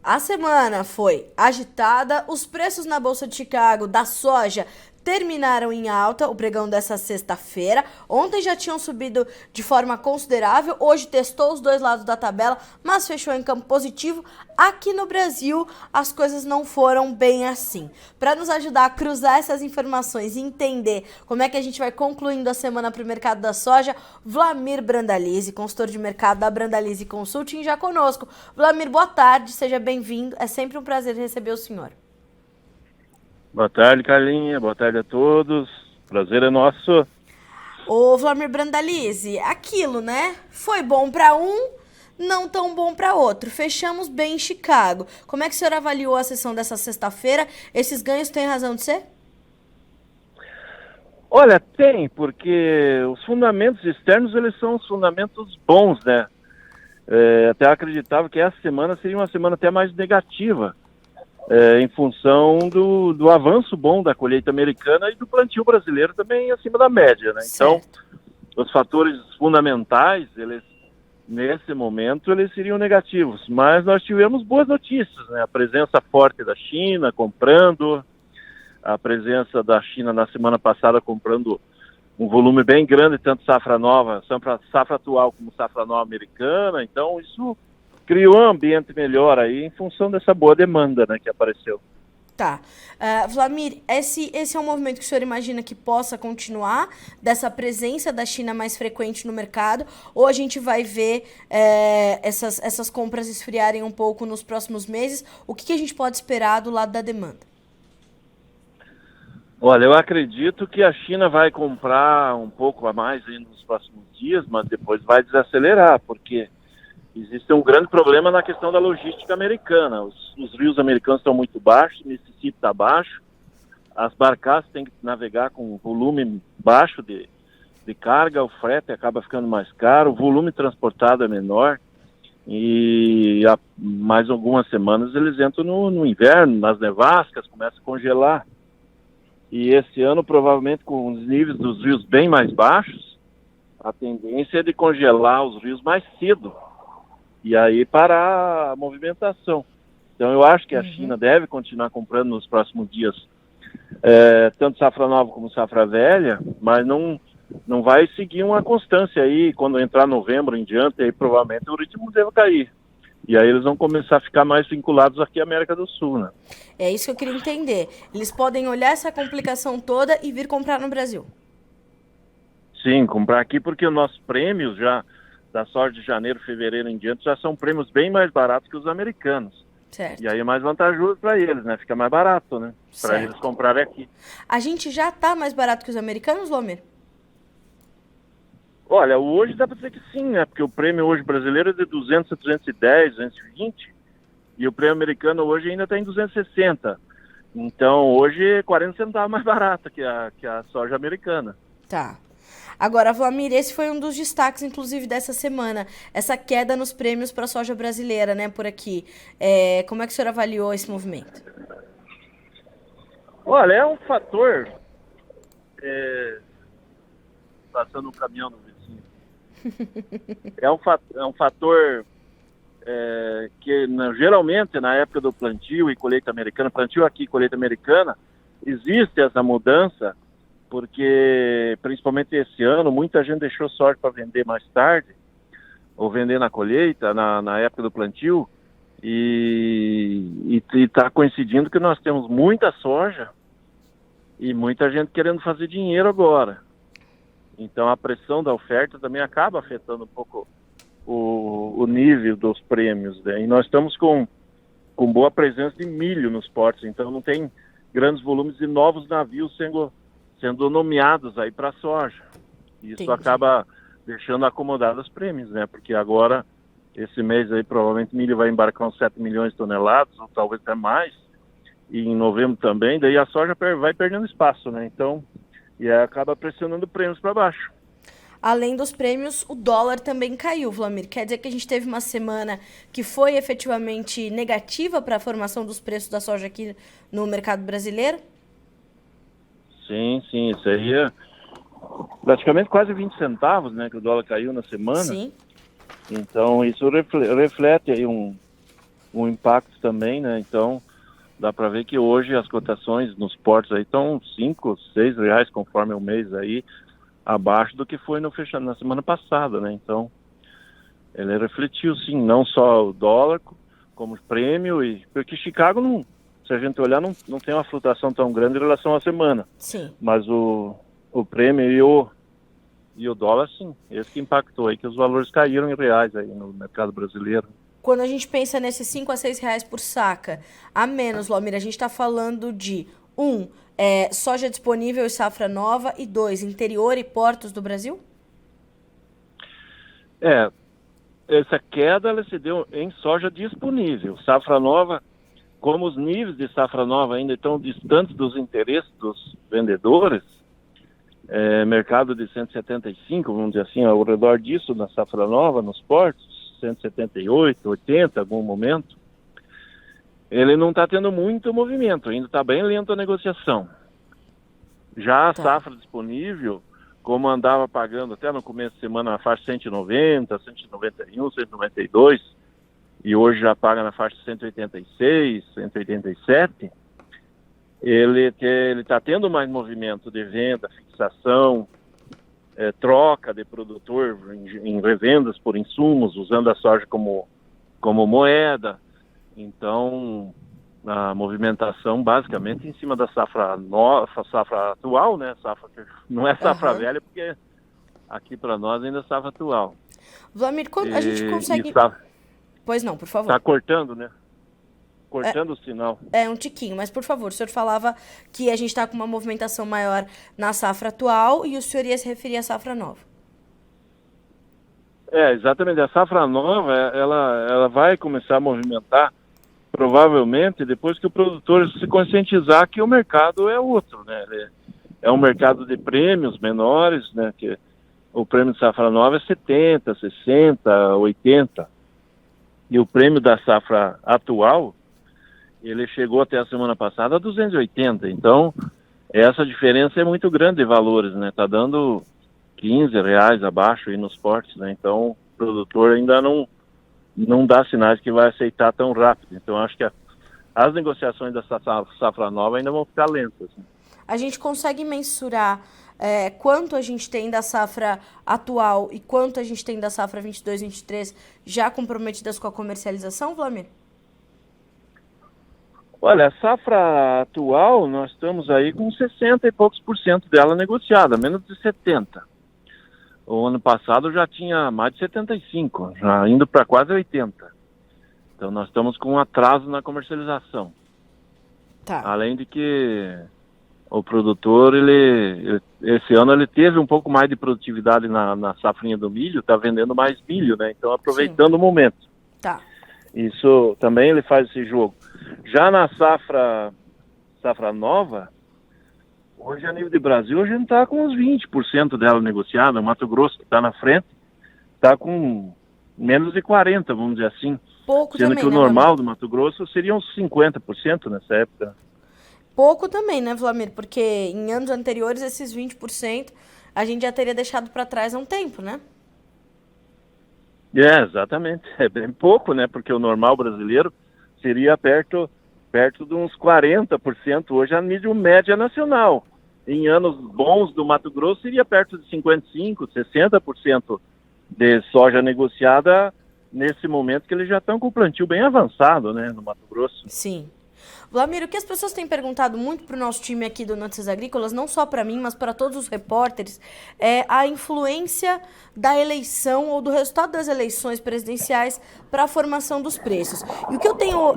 A semana foi agitada, os preços na Bolsa de Chicago da soja terminaram em alta, o pregão dessa sexta-feira. Ontem já tinham subido de forma considerável, hoje testou os dois lados da tabela, mas fechou em campo positivo. Aqui no Brasil, as coisas não foram bem assim. Para nos ajudar a cruzar essas informações e entender como é que a gente vai concluindo a semana para o mercado da soja, Wlamir Brandalize, consultor de mercado da Brandalize Consulting, já conosco. Wlamir, boa tarde, seja bem-vindo. É sempre um prazer receber o senhor. Boa tarde, Carlinha. Boa tarde a todos. Prazer é nosso. Ô, Wlamir Brandalize, aquilo, né? Foi bom para um, não tão bom para outro. Fechamos bem em Chicago. Como é que o senhor avaliou a sessão dessa sexta-feira? Esses ganhos têm razão de ser? Olha, tem, porque os fundamentos externos, eles são os fundamentos bons, né? Até acreditava que essa semana seria uma semana até mais negativa, em função do avanço bom da colheita americana e do plantio brasileiro também acima da média, né? Então, os fatores fundamentais, eles, nesse momento, eles seriam negativos. Mas nós tivemos boas notícias, né? A presença forte da China comprando, a presença da China na semana passada comprando um volume bem grande, tanto safra nova, safra atual como safra nova americana. Então, isso criou um ambiente melhor aí em função dessa boa demanda, né, que apareceu. Tá. Wlamir, esse é um movimento que o senhor imagina que possa continuar, dessa presença da China mais frequente no mercado, ou a gente vai ver essas compras esfriarem um pouco nos próximos meses? O que a gente pode esperar do lado da demanda? Olha, eu acredito que a China vai comprar um pouco a mais aí nos próximos dias, mas depois vai desacelerar, porque existe um grande problema na questão da logística americana. Os rios americanos estão muito baixos, o Mississippi está baixo, as barcaças têm que navegar com volume baixo de carga, o frete acaba ficando mais caro, o volume transportado é menor, e há mais algumas semanas eles entram no inverno, nas nevascas, começa a congelar. E esse ano, provavelmente, com os níveis dos rios bem mais baixos, a tendência é de congelar os rios mais cedo, e aí parar a movimentação. Então eu acho que a China deve continuar comprando nos próximos dias, tanto safra nova como safra velha, mas não vai seguir uma constância aí. Quando entrar novembro em diante, aí provavelmente o ritmo deve cair. E aí eles vão começar a ficar mais vinculados aqui à América do Sul, né? É isso que eu queria entender. Eles podem olhar essa complicação toda e vir comprar no Brasil. Sim, comprar aqui porque os nossos prêmios já da soja de janeiro, fevereiro em diante, já são prêmios bem mais baratos que os americanos. Certo. E aí é mais vantajoso para eles, né? Fica mais barato, né? Para eles comprarem aqui. A gente já está mais barato que os americanos, Wlamir? Olha, hoje dá para dizer que sim, né? Porque o prêmio hoje brasileiro é de 200 a 210, 220, e o prêmio americano hoje ainda está em 260. Então, hoje é 40 centavos mais barata que a soja americana. Tá. Agora, Wlamir, esse foi um dos destaques, inclusive, dessa semana. Essa queda nos prêmios para a soja brasileira, né, por aqui. Como é que o senhor avaliou esse movimento? Olha, é um fator... Passando um caminhão no vizinho. É um fator que geralmente na época do plantio e colheita americana, plantio aqui, colheita americana, existe essa mudança, porque principalmente esse ano muita gente deixou sorte para vender mais tarde, ou vender na colheita, na época do plantio, e está coincidindo que nós temos muita soja e muita gente querendo fazer dinheiro agora. Então a pressão da oferta também acaba afetando um pouco o nível dos prêmios, né? E nós estamos com boa presença de milho nos portos, então não tem grandes volumes de novos navios sendo nomeados aí para soja. Isso acaba deixando acomodados os prêmios, né? Porque agora, esse mês aí, provavelmente milho vai embarcar uns 7 milhões de toneladas, ou talvez até mais, e em novembro também, daí a soja vai perdendo espaço, né? Então, e acaba pressionando prêmios para baixo. Além dos prêmios, o dólar também caiu, Wlamir. Quer dizer que a gente teve uma semana que foi efetivamente negativa para a formação dos preços da soja aqui no mercado brasileiro? Sim, isso aí é praticamente quase 20 centavos, né, que o dólar caiu na semana. Sim. Então isso reflete aí um impacto também, né? Então, dá para ver que hoje as cotações nos portos aí estão 5, 6 reais conforme o mês aí, abaixo do que foi no fechamento na semana passada, né? Então, ele refletiu sim, não só o dólar como prêmio, e porque Chicago, não, se a gente olhar, não tem uma flutuação tão grande em relação à semana. Sim. Mas o prêmio e o dólar, sim, esse que impactou aí, que os valores caíram em reais aí no mercado brasileiro. Quando a gente pensa nesses 5 a 6 reais por saca, a menos, Valmir, a gente está falando de soja disponível e safra nova, e 2, interior e portos do Brasil? Essa queda ela se deu em soja disponível. Safra nova, como os níveis de safra nova ainda estão distantes dos interesses dos vendedores, mercado de 175, vamos dizer assim, ao redor disso na safra nova, nos portos, 178, 80, algum momento, ele não está tendo muito movimento, ainda está bem lento a negociação. Já a safra disponível, como andava pagando até no começo de semana na faixa 190, 191, 192, e hoje já paga na faixa 186, 187, ele está tendo mais movimento de venda, fixação, troca de produtor em revendas por insumos, usando a soja como moeda. Então, a movimentação basicamente em cima da safra nova, safra atual, né? Safra que não é safra velha, porque aqui para nós ainda é safra atual. Vlamir, quando a gente consegue... Pois não, por favor. Está cortando, né? Cortando o sinal. Um tiquinho, mas por favor, o senhor falava que a gente está com uma movimentação maior na safra atual e o senhor ia se referir à safra nova. Exatamente. A safra nova, ela vai começar a movimentar provavelmente depois que o produtor se conscientizar que o mercado é outro, né? É um mercado de prêmios menores, né? Que o prêmio de safra nova é 70, 60, 80. E o prêmio da safra atual, ele chegou até a semana passada a 280. Então, essa diferença é muito grande de valores, né? Tá dando 15 reais abaixo aí nos portos, né? Então, o produtor ainda não dá sinais que vai aceitar tão rápido. Então, acho que as negociações dessa safra nova ainda vão ficar lentas. Né? A gente consegue mensurar quanto a gente tem da safra atual e quanto a gente tem da safra 22-23 já comprometidas com a comercialização, Vlamir? Olha, a safra atual, nós estamos aí com 60 e poucos % dela negociada, menos de 70%. O ano passado já tinha mais de 75%, já indo para quase 80%. Então nós estamos com um atraso na comercialização. Tá. Além de que o produtor, esse ano ele teve um pouco mais de produtividade na safrinha do milho, está vendendo mais milho, né? Então aproveitando o momento. Tá. Isso também ele faz esse jogo. Já na safra nova, hoje a nível de Brasil a gente está com uns 20% dela negociada. O Mato Grosso, que está na frente, está com menos de 40%, vamos dizer assim. Pouco sendo também, que o né, normal Vlamir? do Mato Grosso seria uns 50% nessa época. Pouco também, né, Vlamir? Porque em anos anteriores, esses 20% a gente já teria deixado para trás há um tempo, né? Exatamente. É bem pouco, né? Porque o normal brasileiro seria perto de uns 40% hoje a nível média nacional. Em anos bons do Mato Grosso seria perto de 55%, 60% de soja negociada nesse momento que eles já estão com o plantio bem avançado, né, no Mato Grosso. Sim. Vlamir, o que as pessoas têm perguntado muito para o nosso time aqui do Notícias Agrícolas, não só para mim, mas para todos os repórteres, é a influência da eleição ou do resultado das eleições presidenciais para a formação dos preços. E o que eu tenho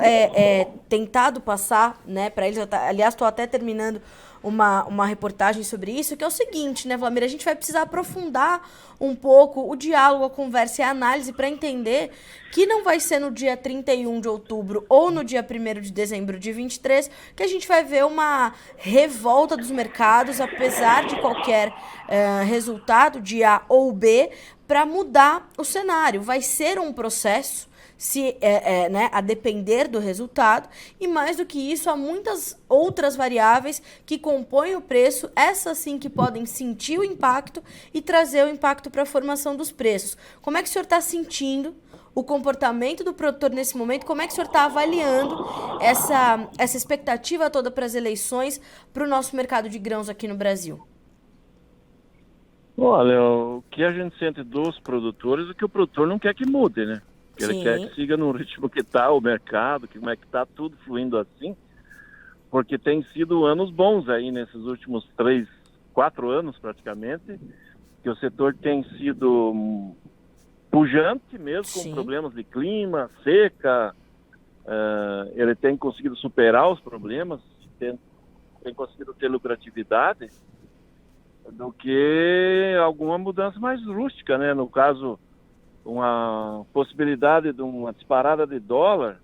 tentado passar, né, para eles, aliás, estou até terminando uma reportagem sobre isso, que é o seguinte, né, Vlamir? A gente vai precisar aprofundar um pouco o diálogo, a conversa e a análise para entender que não vai ser no dia 31 de outubro ou no dia 1º de dezembro de 23 que a gente vai ver uma revolta dos mercados, apesar de qualquer resultado de A ou B, para mudar o cenário. Vai ser um processo, né, a depender do resultado, e mais do que isso, há muitas outras variáveis que compõem o preço, essas sim que podem sentir o impacto e trazer o impacto para a formação dos preços. Como é que o senhor está sentindo o comportamento do produtor nesse momento? Como é que o senhor está avaliando essa expectativa toda para as eleições, para o nosso mercado de grãos aqui no Brasil? Olha, o que a gente sente dos produtores é que o produtor não quer que mude, né? Ele quer que siga no ritmo que está o mercado, que como é que está tudo fluindo assim, porque tem sido anos bons aí nesses últimos 3, 4 anos praticamente, que o setor tem sido pujante mesmo, com problemas de clima, seca, ele tem conseguido superar os problemas, tem conseguido ter lucratividade, do que alguma mudança mais rústica, né? No caso, uma possibilidade de uma disparada de dólar,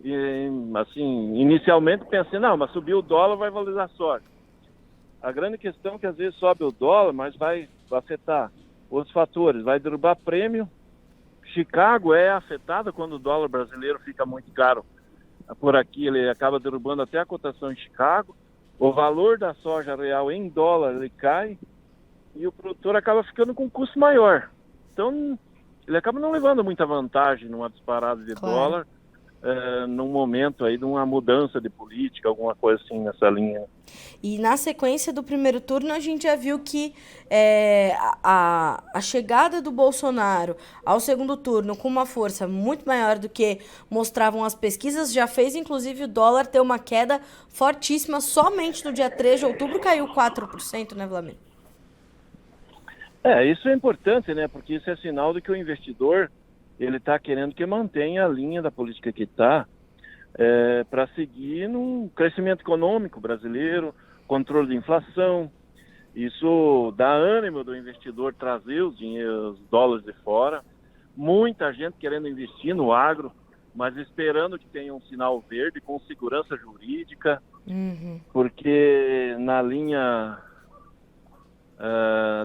e assim, inicialmente pensei, não, mas subiu o dólar, vai valorizar a soja. A grande questão é que às vezes sobe o dólar, mas vai afetar outros fatores, vai derrubar prêmio. Chicago é afetada quando o dólar brasileiro fica muito caro. Por aqui ele acaba derrubando até a cotação em Chicago. O valor da soja real em dólar ele cai e o produtor acaba ficando com um custo maior. Então, ele acaba não levando muita vantagem numa disparada de dólar, num momento aí de uma mudança de política, alguma coisa assim nessa linha. E na sequência do primeiro turno, a gente já viu que a chegada do Bolsonaro ao segundo turno com uma força muito maior do que mostravam as pesquisas, já fez inclusive o dólar ter uma queda fortíssima. Somente no dia 3 de outubro caiu 4%, né, Vlamir? Isso é importante, né? Porque isso é sinal de que o investidor ele está querendo que mantenha a linha da política que está, para seguir num crescimento econômico brasileiro, controle de inflação. Isso dá ânimo do investidor trazer os dólares de fora. Muita gente querendo investir no agro, mas esperando que tenha um sinal verde com segurança jurídica, porque na linha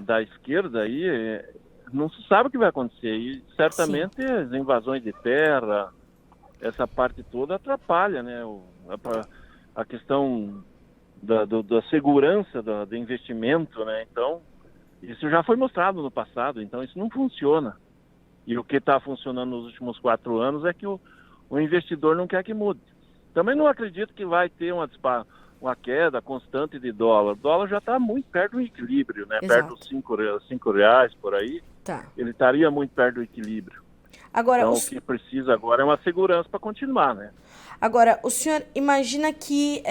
da esquerda aí não se sabe o que vai acontecer. E certamente as invasões de terra, essa parte toda atrapalha, né? A questão da segurança do investimento, né? Então, isso já foi mostrado no passado, então isso não funciona. E o que está funcionando nos últimos 4 anos é que o investidor não quer que mude. Também não acredito que vai ter uma queda constante de dólar. O dólar já está muito perto do equilíbrio, né? Exato. Perto dos R$5 por aí. Tá. Ele estaria muito perto do equilíbrio. Agora, então, o que precisa agora é uma segurança para continuar, né? Agora, o senhor imagina que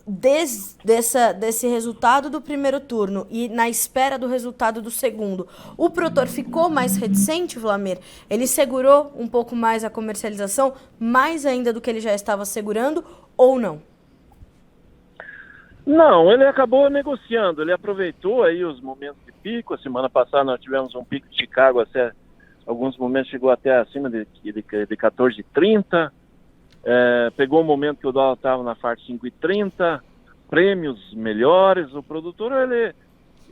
desse resultado do primeiro turno e na espera do resultado do segundo, o produtor ficou mais reticente, Vlamir? Ele segurou um pouco mais a comercialização, mais ainda do que ele já estava segurando, ou não? Não, ele acabou negociando, ele aproveitou aí os momentos de pico. A semana passada nós tivemos um pico de Chicago, até alguns momentos chegou até acima de 14,30. Pegou um momento que o dólar estava na faixa de 5,30, prêmios melhores. O produtor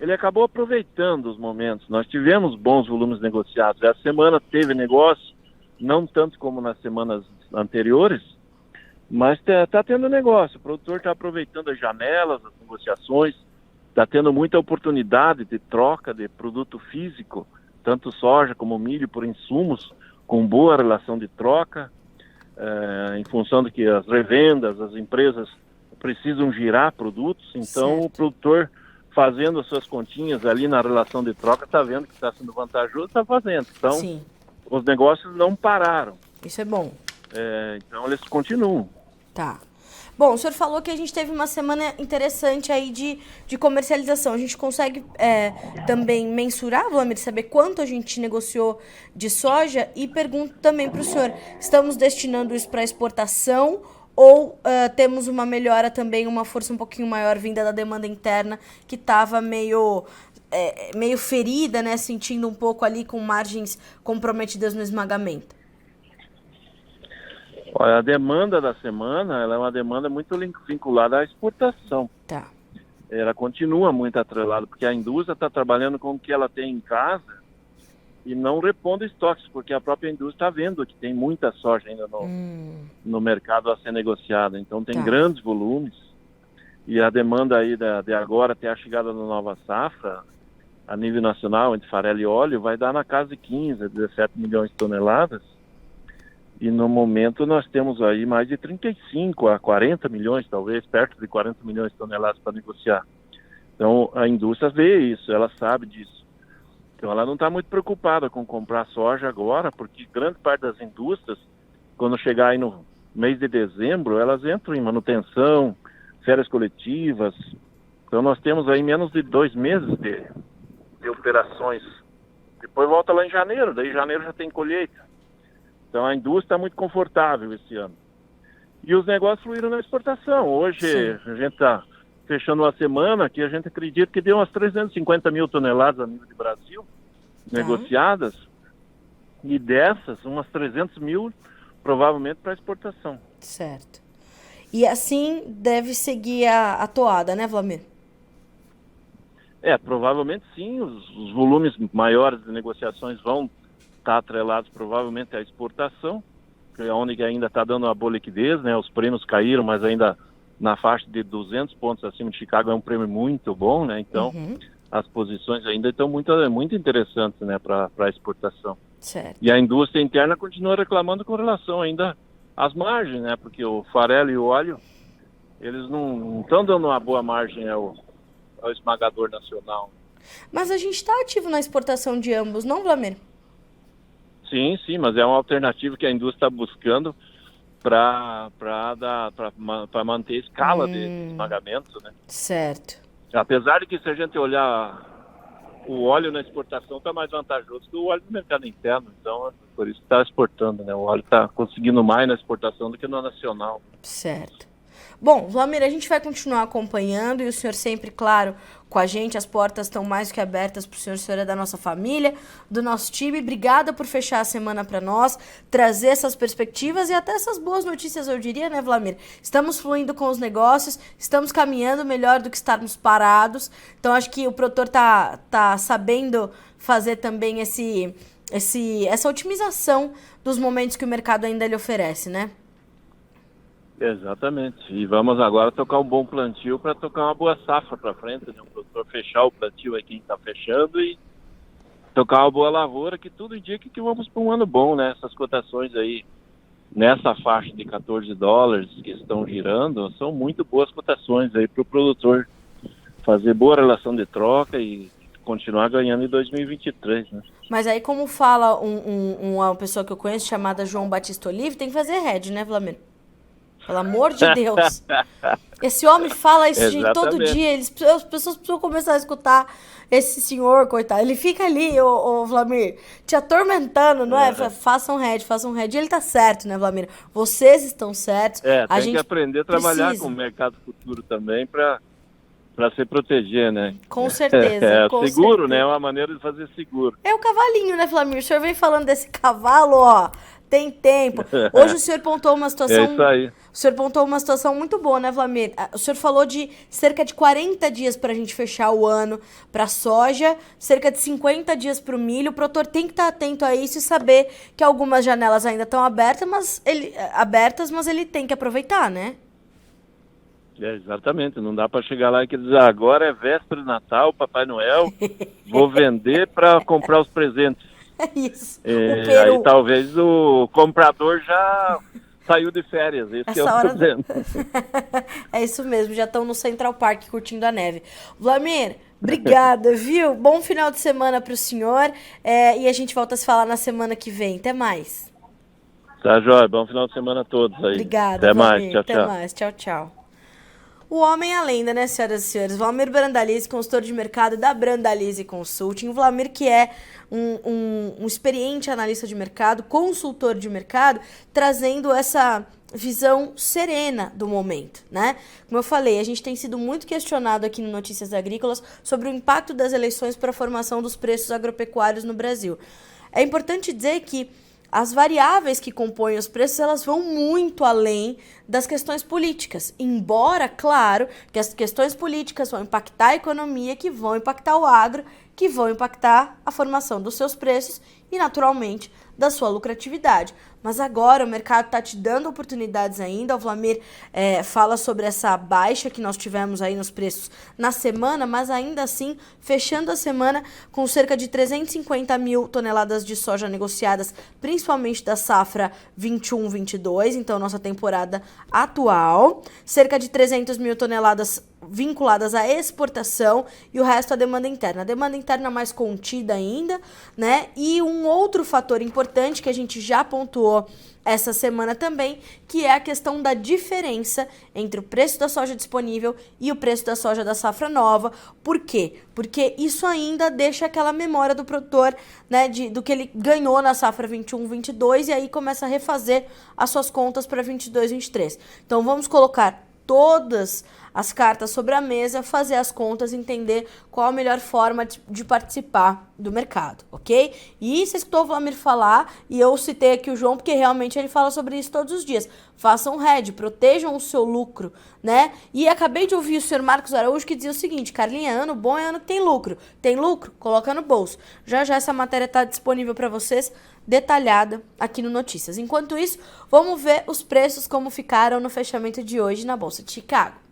ele acabou aproveitando os momentos. Nós tivemos bons volumes negociados. Essa semana teve negócio, não tanto como nas semanas anteriores, mas está tendo negócio. O produtor está aproveitando as janelas, as negociações, está tendo muita oportunidade de troca de produto físico, tanto soja como milho, por insumos, com boa relação de troca, em função de que as revendas, as empresas precisam girar produtos. Então, certo. O produtor, fazendo as suas continhas ali na relação de troca, está vendo que está sendo vantajoso, está fazendo. Então, sim, os negócios não pararam. Isso é bom. Então, eles continuam. Tá. Bom, o senhor falou que a gente teve uma semana interessante aí de comercialização. A gente consegue também mensurar, Vlamir, saber quanto a gente negociou de soja? E pergunto também para o senhor, estamos destinando isso para exportação ou temos uma melhora também, uma força um pouquinho maior vinda da demanda interna que estava meio ferida, né? Sentindo um pouco ali com margens comprometidas no esmagamento? Olha, a demanda da semana, ela é uma demanda muito vinculada à exportação. Tá. Ela continua muito atrelada, porque a indústria está trabalhando com o que ela tem em casa e não repondo estoques, porque a própria indústria está vendo que tem muita soja ainda no mercado a ser negociada. Então tem grandes volumes, e a demanda aí de agora até a chegada da nova safra, a nível nacional, entre farelo e óleo, vai dar na casa de 15 a 17 milhões de toneladas. E no momento nós temos aí mais de 35 a 40 milhões, talvez, perto de 40 milhões de toneladas para negociar. Então a indústria vê isso, ela sabe disso. Então ela não está muito preocupada com comprar soja agora, porque grande parte das indústrias, quando chegar aí no mês de dezembro, elas entram em manutenção, férias coletivas. Então nós temos aí menos de 2 meses de operações. Depois volta lá em janeiro, daí em janeiro já tem colheita. Então a indústria está muito confortável esse ano. E os negócios fluíram na exportação. Hoje a gente está fechando uma semana que a gente acredita que deu umas 350 mil toneladas a nível de Brasil, negociadas, e dessas, umas 300 mil provavelmente para exportação. Certo. E assim deve seguir a toada, né, Wlamir? Provavelmente sim, os volumes maiores de negociações vão estar atrelados provavelmente à exportação, que é onde ainda está dando uma boa liquidez, né? Os prêmios caíram, mas ainda na faixa de 200 pontos acima de Chicago é um prêmio muito bom, né? Então, as posições ainda estão muito interessantes, né, para a exportação. Certo. E a indústria interna continua reclamando com relação ainda às margens, né? Porque o farelo e o óleo, eles não estão dando uma boa margem ao esmagador nacional. Mas a gente está ativo na exportação de ambos, não, Wlamir? Sim, mas é uma alternativa que a indústria está buscando para manter a escala de esmagamento, né? Certo. Apesar de que, se a gente olhar, o óleo na exportação está mais vantajoso que o óleo no mercado interno, então por isso está exportando, né? O óleo está conseguindo mais na exportação do que no nacional. Certo. Bom, Wlamir, a gente vai continuar acompanhando e o senhor sempre, claro, com a gente, as portas estão mais do que abertas para o senhor é da nossa família, do nosso time. Obrigada por fechar a semana para nós, trazer essas perspectivas e até essas boas notícias, eu diria, né, Wlamir? Estamos fluindo com os negócios, estamos caminhando melhor do que estarmos parados, então acho que o produtor tá sabendo fazer também essa otimização dos momentos que o mercado ainda lhe oferece, né? Exatamente. E vamos agora tocar um bom plantio para tocar uma boa safra para frente, né? O produtor fechar o plantio aí, quem está fechando, e tocar uma boa lavoura, que tudo indica que vamos para um ano bom, né? Essas cotações aí, nessa faixa de $14 que estão girando, são muito boas cotações aí para o produtor fazer boa relação de troca e continuar ganhando em 2023, né? Mas aí, como fala uma pessoa que eu conheço chamada João Batista Olive, tem que fazer hedge, né, Wlamir? Pelo amor de Deus. Esse homem fala isso todo dia. As pessoas precisam começar a escutar esse senhor, coitado. Ele fica ali, o Wlamir, te atormentando, não é? Façam hedge. E ele tá certo, né, Wlamir? Vocês estão certos. A gente que aprender a trabalhar com o mercado futuro também para se proteger, né? Com certeza. Com seguro, certeza. né? É uma maneira de fazer seguro. É o cavalinho, né, Wlamir? O senhor vem falando desse cavalo, ó. Tem tempo. Hoje o senhor pontuou uma situação... É isso aí. O senhor pontuou uma situação muito boa, né, Wlamir? O senhor falou de cerca de 40 dias para a gente fechar o ano para soja, cerca de 50 dias para o milho. O produtor tem que estar atento a isso e saber que algumas janelas ainda estão abertas, mas ele tem que aproveitar, né? Exatamente. Não dá para chegar lá e dizer, agora é véspera de Natal, Papai Noel, vou vender para comprar os presentes. É isso. Aí talvez o comprador já saiu de férias, esse é o problema. É isso mesmo, já estão no Central Park curtindo a neve. Wlamir, obrigada, viu? Bom final de semana para o senhor e a gente volta a se falar na semana que vem. Até mais. Tá, jóia. Bom final de semana a todos aí. Obrigada, Até Wlamir. mais. Tchau, Até tchau. mais. Tchau, tchau. O homem é a lenda, né, senhoras e senhores? Wlamir Brandalize, consultor de mercado da Brandalize Consulting. O Wlamir, que é um experiente analista de mercado, consultor de mercado, trazendo essa visão serena do momento, né? Como eu falei, a gente tem sido muito questionado aqui no Notícias Agrícolas sobre o impacto das eleições para a formação dos preços agropecuários no Brasil. É importante dizer que as variáveis que compõem os preços, elas vão muito além das questões políticas. Embora, claro, que as questões políticas vão impactar a economia, que vão impactar o agro que vão impactar a formação dos seus preços e, naturalmente, da sua lucratividade. Mas agora o mercado está te dando oportunidades ainda. O Wlamir fala sobre essa baixa que nós tivemos aí nos preços na semana, mas ainda assim, fechando a semana com cerca de 350 mil toneladas de soja negociadas, principalmente da safra 21-22, então nossa temporada atual, cerca de 300 mil toneladas vinculadas à exportação e o resto à demanda interna. A demanda interna mais contida ainda, né? E um outro fator importante que a gente já pontuou essa semana também, que é a questão da diferença entre o preço da soja disponível e o preço da soja da safra nova. Por quê? Porque isso ainda deixa aquela memória do produtor, né, do que ele ganhou na safra 21-22 e aí começa a refazer as suas contas para 22-23. Então vamos colocar todas as cartas sobre a mesa, fazer as contas, entender qual a melhor forma de participar do mercado, ok? E você escutou o Wlamir falar, e eu citei aqui o João, porque realmente ele fala sobre isso todos os dias. Façam hedge, protejam o seu lucro, né? E acabei de ouvir o senhor Marcos Araújo que dizia o seguinte: Carlinha, ano bom é ano que tem lucro. Tem lucro? Coloca no bolso. Já já essa matéria está disponível para vocês, detalhada aqui no Notícias. Enquanto isso, vamos ver os preços como ficaram no fechamento de hoje na Bolsa de Chicago.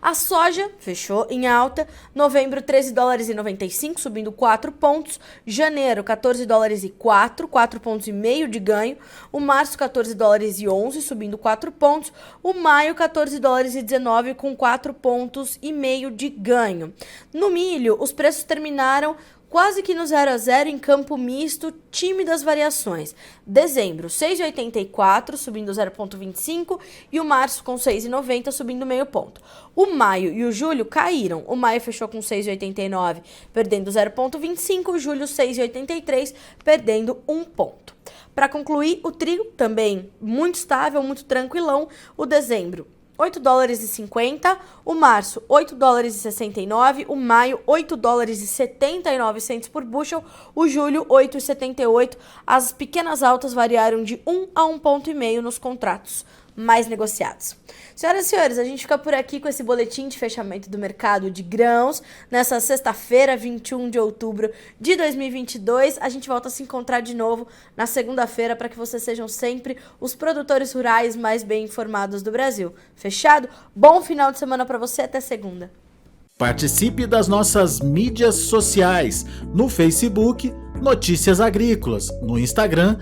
A soja fechou em alta, novembro 13 dólares e 95, subindo 4 pontos, janeiro 14 dólares e 4 pontos e meio de ganho, o março 14 dólares e 11, subindo 4 pontos, o maio 14 dólares e 19 com 4 pontos e meio de ganho. No milho, os preços terminaram quase que no 0 a 0 em campo misto, tímidas variações. Dezembro, 6,84, subindo 0,25, e o março com 6,90, subindo meio ponto. O maio e o julho caíram. O maio fechou com 6,89, perdendo 0,25, o julho 6,83, perdendo 1 ponto. Para concluir, o trigo também muito estável, muito tranquilão. O dezembro, 8 dólares e 50, o março 8 dólares e 69, o maio 8 dólares e 79 centos por bushel, o julho 8,78. As pequenas altas variaram de 1 a 1,5 ponto nos contratos mais negociados. Senhoras e senhores, a gente fica por aqui com esse boletim de fechamento do mercado de grãos nessa sexta-feira, 21 de outubro de 2022. A gente volta a se encontrar de novo na segunda-feira para que vocês sejam sempre os produtores rurais mais bem informados do Brasil. Fechado? Bom final de semana para você, até segunda. Participe das nossas mídias sociais, no Facebook Notícias Agrícolas, no Instagram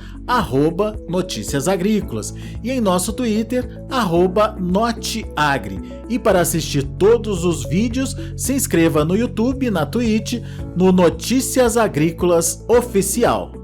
@Notícias Agrícolas e em nosso Twitter @Noteagri. E para assistir todos os vídeos, se inscreva no YouTube, na Twitch, no Notícias Agrícolas Oficial.